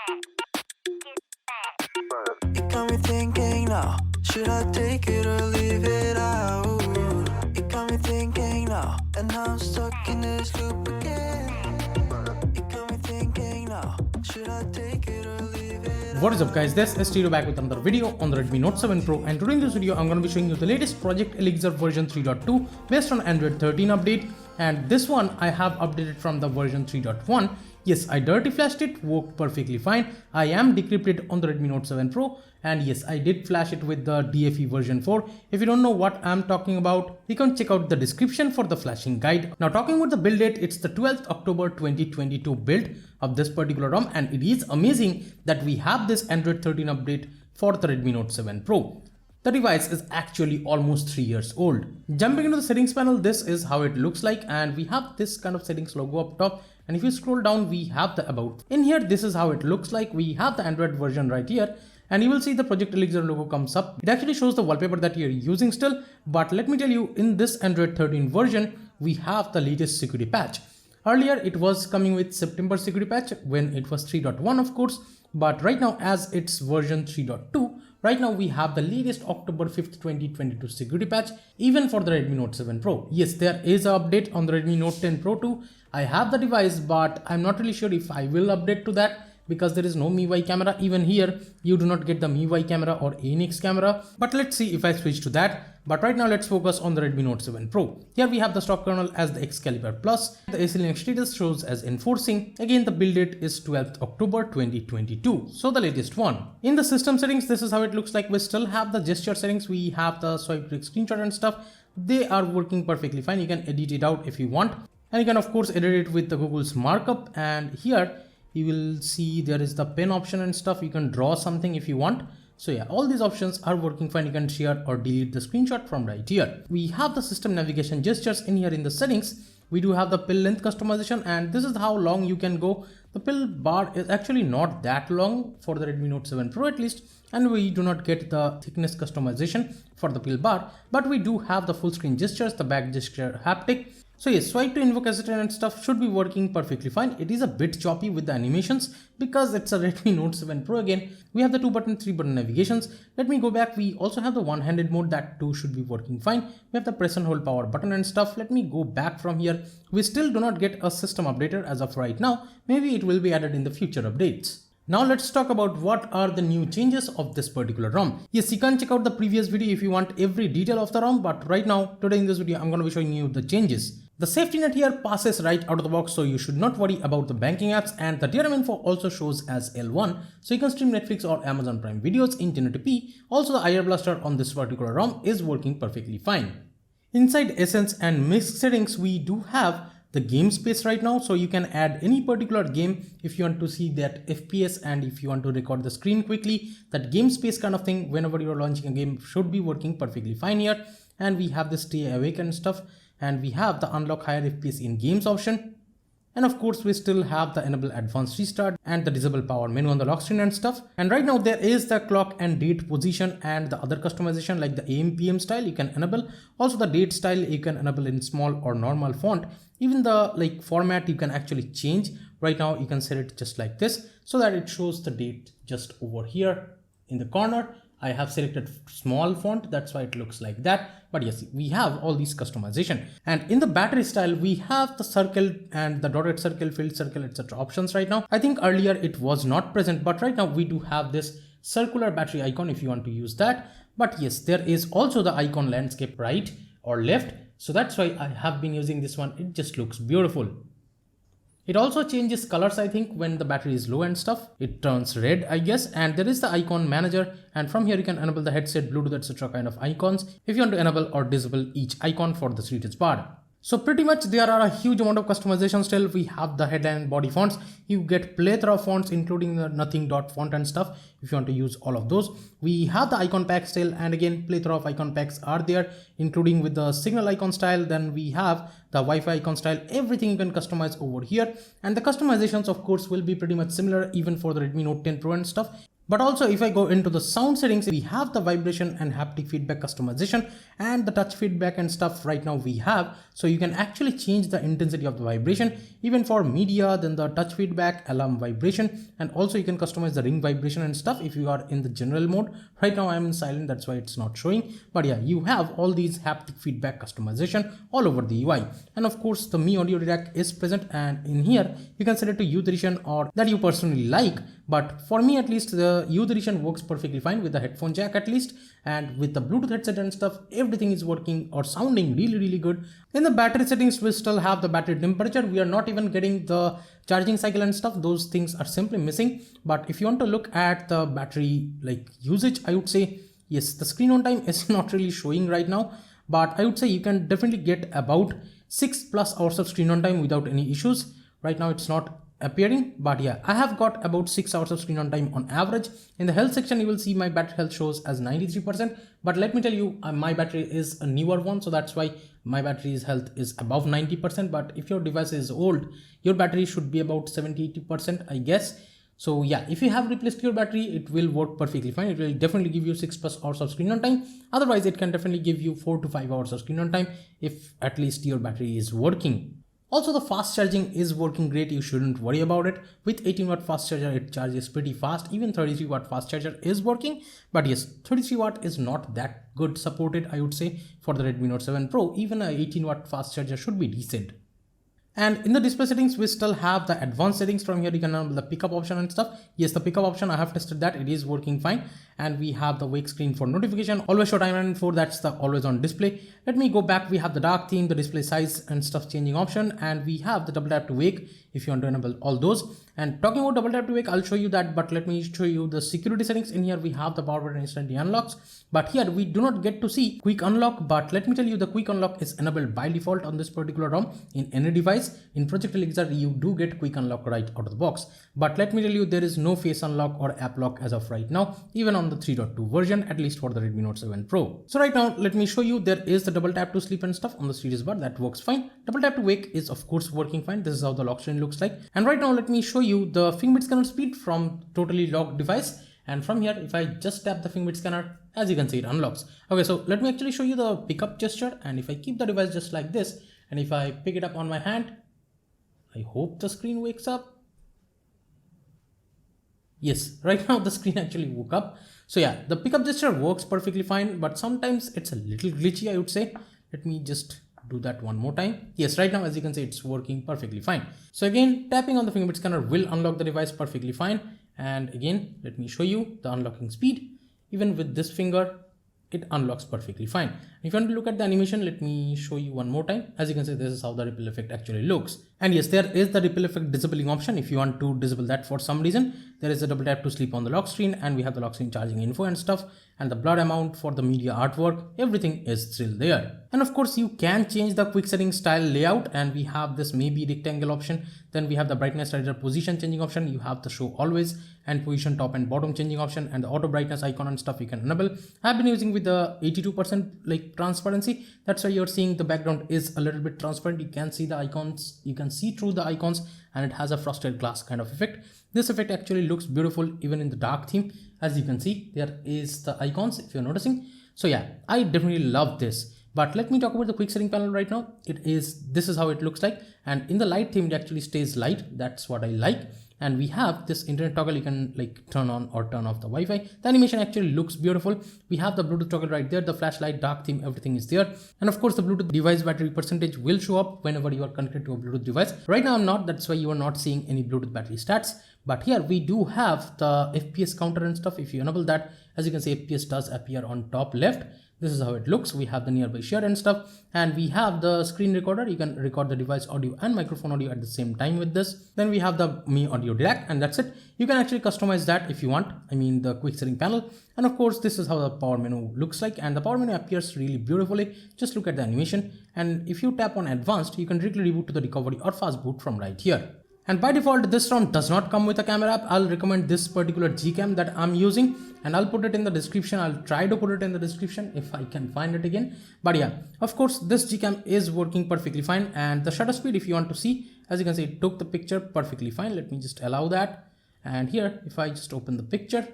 It got me thinking now, should I take it or leave it out? It got me thinking now, and now I'm stuck in this loop again. It got me thinking now, should I take it or leave it out? What is up guys, this is Tiro back with another video on the Redmi Note 7 Pro, and today in this video I'm going to be showing you the latest Project Elixir version 3.2 based on Android 13 update, and this one I have updated from the version 3.1. Yes, I dirty flashed it, worked perfectly fine. I am decrypted on the Redmi Note 7 Pro, and yes, I did flash it with the DFE version 4. If you don't know what I'm talking about, you can check out the description for the flashing guide. Now talking about the build date, it's the 12th October 2022 build of this particular ROM, and it is amazing that we have this Android 13 update for the Redmi Note 7 Pro. The device is actually almost 3 years old. Jumping into the settings panel, this is how it looks like, and we have this kind of settings logo up top, and if you scroll down we have the about. In here this is how it looks like. We have the Android version right here, and you will see the Project Elixir logo comes up. It actually shows the wallpaper that you're using still, but let me tell you, in this Android 13 version we have the latest security patch. Earlier it was coming with September security patch when it was 3.1 of course, but right now as it's version 3.2, right now we have the latest October 5th 2022 security patch even for the Redmi Note 7 Pro. Yes, there is an update on the Redmi Note 10 Pro too. I have the device, but I'm not really sure if I will update to that because there is no MIUI camera. Even here you do not get the MIUI camera or ANX camera, but let's see if I switch to that. But right now let's focus on the Redmi Note 7 Pro. Here we have the stock kernel as the Excalibur Plus. The AC Linux status shows as enforcing. Again, the build date is 12th October 2022, so the latest one. In the system settings, this is how it looks like. We still have the gesture settings, we have the swipe click screenshot and stuff. They are working perfectly fine. You can edit it out if you want, and you can of course edit it with the Google's markup. And here you will see there is the pen option and stuff. You can draw something if you want. So yeah, all these options are working fine. You can share or delete the screenshot from right here. We have the system navigation gestures in here in the settings. We do have the pill length customization, and this is how long you can go. The pill bar is actually not that long for the Redmi Note 7 Pro at least, and we do not get the thickness customization for the pill bar, but we do have the full screen gestures, the back gesture haptic. So yes, swipe to invoke assistant and stuff should be working perfectly fine. It is a bit choppy with the animations because it's a Redmi Note 7 Pro again. We have the 2-button, 3-button navigations. Let me go back. We also have the one-handed mode, that too should be working fine. We have the press and hold power button and stuff. Let me go back from here. We still do not get a system updater as of right now. Maybe it will be added in the future updates. Now let's talk about what are the new changes of this particular ROM. Yes, you can check out the previous video if you want every detail of the ROM, but right now, today in this video, I'm going to be showing you the changes. The safety net here passes right out of the box, so you should not worry about the banking apps, and the DRM info also shows as L1, so you can stream Netflix or Amazon Prime videos in 1080p. Also, the IR blaster on this particular ROM is working perfectly fine. Inside Essence and Mix settings, we do have the game space right now, so you can add any particular game if you want to see that FPS, and if you want to record the screen quickly, that game space kind of thing whenever you're launching a game should be working perfectly fine here. And we have the stay awake and stuff, and we have the unlock higher FPS in games option, and of course we still have the enable advanced restart and the disable power menu on the lock screen and stuff. And right now there is the clock and date position and the other customization like the AM PM style you can enable. Also the date style you can enable in small or normal font. Even the format you can actually change. Right now you can set it just like this so that it shows the date just over here in the corner. I have selected small font, that's why it looks like that. But yes, we have all these customization. And in the battery style, we have the circle and the dotted circle, filled circle, etc. options right now. I think earlier it was not present, but right now we do have this circular battery icon if you want to use that. But yes, there is also the icon landscape right or left. So that's why I have been using this one. It just looks beautiful. It also changes colors, I think, when the battery is low and stuff. It turns red, I guess. And there is the icon manager, and from here you can enable the headset, Bluetooth, etc. kind of icons if you want to enable or disable each icon for the status bar. So pretty much there are a huge amount of customization still. We have the head and body fonts. You get plethora of fonts including the nothing dot font and stuff if you want to use all of those. We have the icon pack style, and again plethora of icon packs are there including with the signal icon style. Then we have the Wi-Fi icon style. Everything you can customize over here, and the customizations of course will be pretty much similar even for the Redmi Note 10 Pro and stuff. But also if I go into the sound settings, we have the vibration and haptic feedback customization and the touch feedback and stuff right now we have. So you can actually change the intensity of the vibration, even for media, then the touch feedback, alarm vibration, and also you can customize the ring vibration and stuff if you are in the general mode. Right now I'm in silent, that's why it's not showing. But yeah, you have all these haptic feedback customization all over the UI. And of course the Mi Audio Direct is present, and in here you can set it to youth edition or that you personally like. But for me at least, the youth edition works perfectly fine with the headphone jack at least, and with the Bluetooth headset and stuff, everything is working or sounding really good. In the battery settings, we still have the battery temperature. We are not even getting the charging cycle and stuff. Those things are simply missing. But if you want to look at the battery like usage, I would say yes, the screen on time is not really showing right now, but I would say you can definitely get about 6+ hours of screen on time without any issues. Right now it's not appearing, but yeah, I have got about 6 hours of screen on time on average. In the health section, you will see my battery health shows as 93%, but let me tell you, my battery is a newer one, so that's why my battery's health is above 90%. But if your device is old, your battery should be about 70-80%, I guess. So yeah, if you have replaced your battery, it will work perfectly fine. It will definitely give you 6+ hours of screen on time. Otherwise, it can definitely give you 4 to 5 hours of screen on time if at least your battery is working. Also, the fast charging is working great. You shouldn't worry about it. With 18-watt fast charger, it charges pretty fast. Even 33-watt fast charger is working. But yes, 33-watt is not that good supported, I would say, for the Redmi Note 7 Pro. Even a 18-watt fast charger should be decent. And in the display settings, we still have the advanced settings. From here you can enable the pickup option and stuff. Yes, the pickup option, I have tested that, it is working fine. And we have the wake screen for notification, always show timeline for, that's the always on display. Let me go back. We have the dark theme, the display size and stuff changing option, and we have the double tap to wake if you want to enable all those. And talking about double tap to wake, I'll show you that, but let me show you the security settings. In here we have the power button instantly unlocks, but here we do not get to see quick unlock. But let me tell you, the quick unlock is enabled by default on this particular ROM in any device. In Project Elixir, you do get quick unlock right out of the box, but let me tell you, there is no face unlock or app lock as of right now, even on the 3.2 version, at least for the Redmi Note 7 Pro. So right now, let me show you, there is the double tap to sleep and stuff on the series bar, that works fine. Double tap to wake is of course working fine. This is how the lock screen looks like. And right now, let me show you the fingerprint scanner speed from totally locked device. And from here, if I just tap the fingerprint scanner, as you can see, it unlocks. Okay, so let me actually show you the pickup gesture. And if I keep the device just like this, and if I pick it up on my hand, I hope the screen wakes up. Yes, right now the screen actually woke up. So yeah, the pickup gesture works perfectly fine, but sometimes it's a little glitchy, I would say. Let me just do that one more time. Yes, right now, as you can see, it's working perfectly fine. So again, tapping on the fingerprint scanner will unlock the device perfectly fine. And again, let me show you the unlocking speed. Even with this finger, it unlocks perfectly fine. If you want to look at the animation, let me show you one more time. As you can see, this is how the ripple effect actually looks. And yes, there is the ripple effect disabling option. If you want to disable that for some reason, there is a double tap to sleep on the lock screen, and we have the lock screen charging info and stuff, and the blur amount for the media artwork, everything is still there. And of course, you can change the quick setting style layout, and we have this maybe rectangle option. Then we have the brightness slider position changing option. You have the show always and position top and bottom changing option, and the auto brightness icon and stuff you can enable. I've been using with the 82% like transparency. That's why you're seeing the background is a little bit transparent. You can see the icons, you can see through the icons, and it has a frosted glass kind of effect. This effect actually looks beautiful even in the dark theme. As you can see, there is the icons if you're noticing. So yeah, I definitely love this. But let me talk about the quick setting panel right now. This is how it looks like, and in the light theme it actually stays light. That's what I like. And we have this internet toggle, you can like turn on or turn off the Wi-Fi. The animation actually looks beautiful. We have the Bluetooth toggle right there, the flashlight, dark theme, everything is there. And of course the Bluetooth device battery percentage will show up whenever you are connected to a Bluetooth device. Right now I'm not, that's why you are not seeing any Bluetooth battery stats. But here we do have the FPS counter and stuff. If you enable that, as you can see, FPS does appear on top left. This is how it looks. We have the nearby share and stuff, and we have the screen recorder. You can record the device audio and microphone audio at the same time with this. Then we have the Mi Audio Direct, and that's it. You can actually customize that if you want. I mean the quick setting panel. And of course, this is how the power menu looks like, and the power menu appears really beautifully. Just look at the animation. And if you tap on advanced, you can directly reboot to the recovery or fast boot from right here. And by default, this ROM does not come with a camera app. I'll recommend this particular Gcam that I'm using, and I'll put it in the description. I'll try to put it in the description if I can find it again. But yeah, of course, this Gcam is working perfectly fine. And the shutter speed, if you want to see, as you can see, it took the picture perfectly fine. Let me just allow that. And here, if I just open the picture,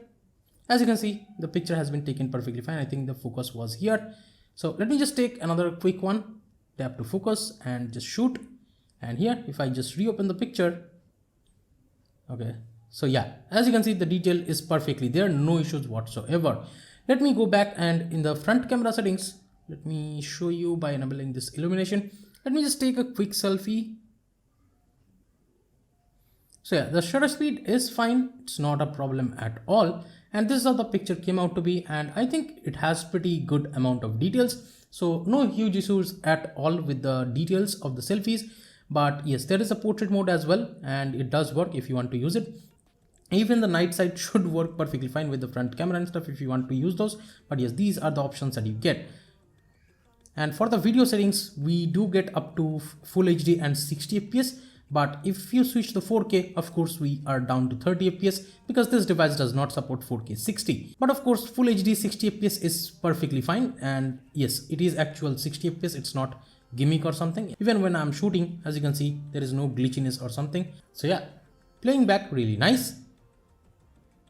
As you can see, the picture has been taken perfectly fine. I think the focus was here. So let me just take another quick one, tap to focus and just shoot. And here, if I just reopen the picture, okay. So yeah, as you can see, the detail is perfectly there, no issues whatsoever. Let me go back and in the front camera settings, let me show you by enabling this illumination. Let me just take a quick selfie. So yeah, the shutter speed is fine. It's not a problem at all. And this is how the picture came out to be. And I think it has pretty good amount of details. So no huge issues at all with the details of the selfies. But yes, there is a portrait mode as well. And it does work if you want to use it. Even the night side should work perfectly fine with the front camera and stuff if you want to use those. But yes, these are the options that you get. And for the video settings, we do get up to full HD and 60 FPS. But if you switch to 4K, of course, we are down to 30 FPS because this device does not support 4K 60. But of course, full HD 60 FPS is perfectly fine. And yes, it is actual 60 FPS. It's not gimmick or something. Even when I'm shooting, as you can see, there is no glitchiness or something. So yeah, playing back really nice.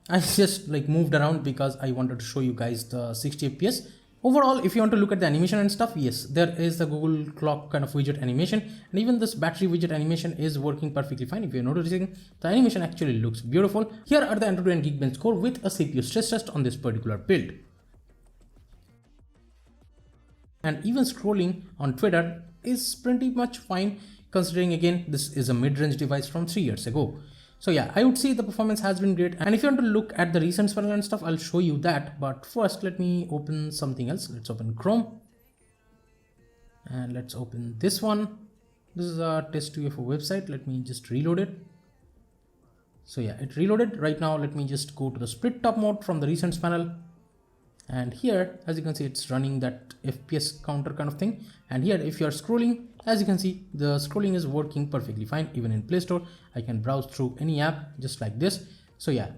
I just like moved around because I wanted to show you guys the 60 FPS. Overall, if you want to look at the animation and stuff, yes, there is the Google clock kind of widget animation, and even this battery widget animation is working perfectly fine. If you're noticing, the animation actually looks beautiful. Here are the Android and Geekbench score with a CPU stress test on this particular build. And even scrolling on Twitter is pretty much fine, considering again, this is a mid-range device from 3 years ago. So yeah, I would say the performance has been great. And if you want to look at the recent panel and stuff, I'll show you that. But first, let me open something else. Let's open Chrome. And let's open this one. This is a test UFO website. Let me just reload it. So yeah, it reloaded. Right now, let me just go to the split top mode from the recent panel. And here, as you can see, it's running that FPS counter kind of thing. And here, if you're scrolling, as you can see, the scrolling is working perfectly fine. Even in Play Store, I can browse through any app just like this. So yeah,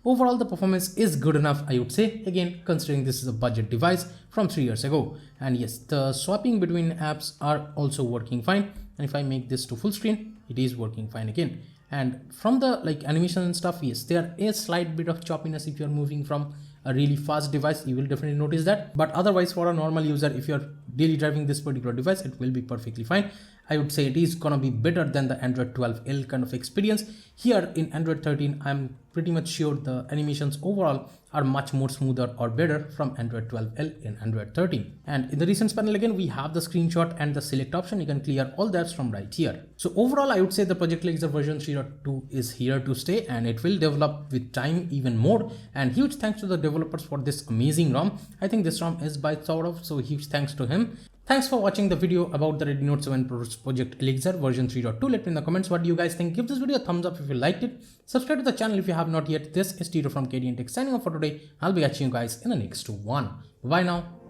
overall, the performance is good enough, I would say. Again, considering this is a budget device from 3 years ago. And yes, the swapping between apps are also working fine. And if I make this to full screen, it is working fine again. And from the like animation and stuff, yes, there is slight bit of choppiness if you're moving from a really fast device. You will definitely notice that. But otherwise, for a normal user, if you're daily driving this particular device, it will be perfectly fine. I would say it is gonna be better than the Android 12L kind of experience. Here in Android 13, I'm pretty much sure the animations overall are much more smoother or better from Android 12L in Android 13. And in the recent panel again, we have the screenshot and the select option. You can clear all that from right here. So overall, I would say the Project Elixir version 3.2 is here to stay, and it will develop with time even more. And huge thanks to the developers for this amazing ROM. I think this ROM is by Saurav, so huge thanks to him. Thanks for watching the video about the Redmi Note 7 Pro's Project Elixir version 3.2. Let me in the comments what do you guys think. Give this video a thumbs up if you liked it. Subscribe to the channel if you have not yet. This is Tito from KDN Tech signing off for today. I'll be catching you guys in the next one. Bye now.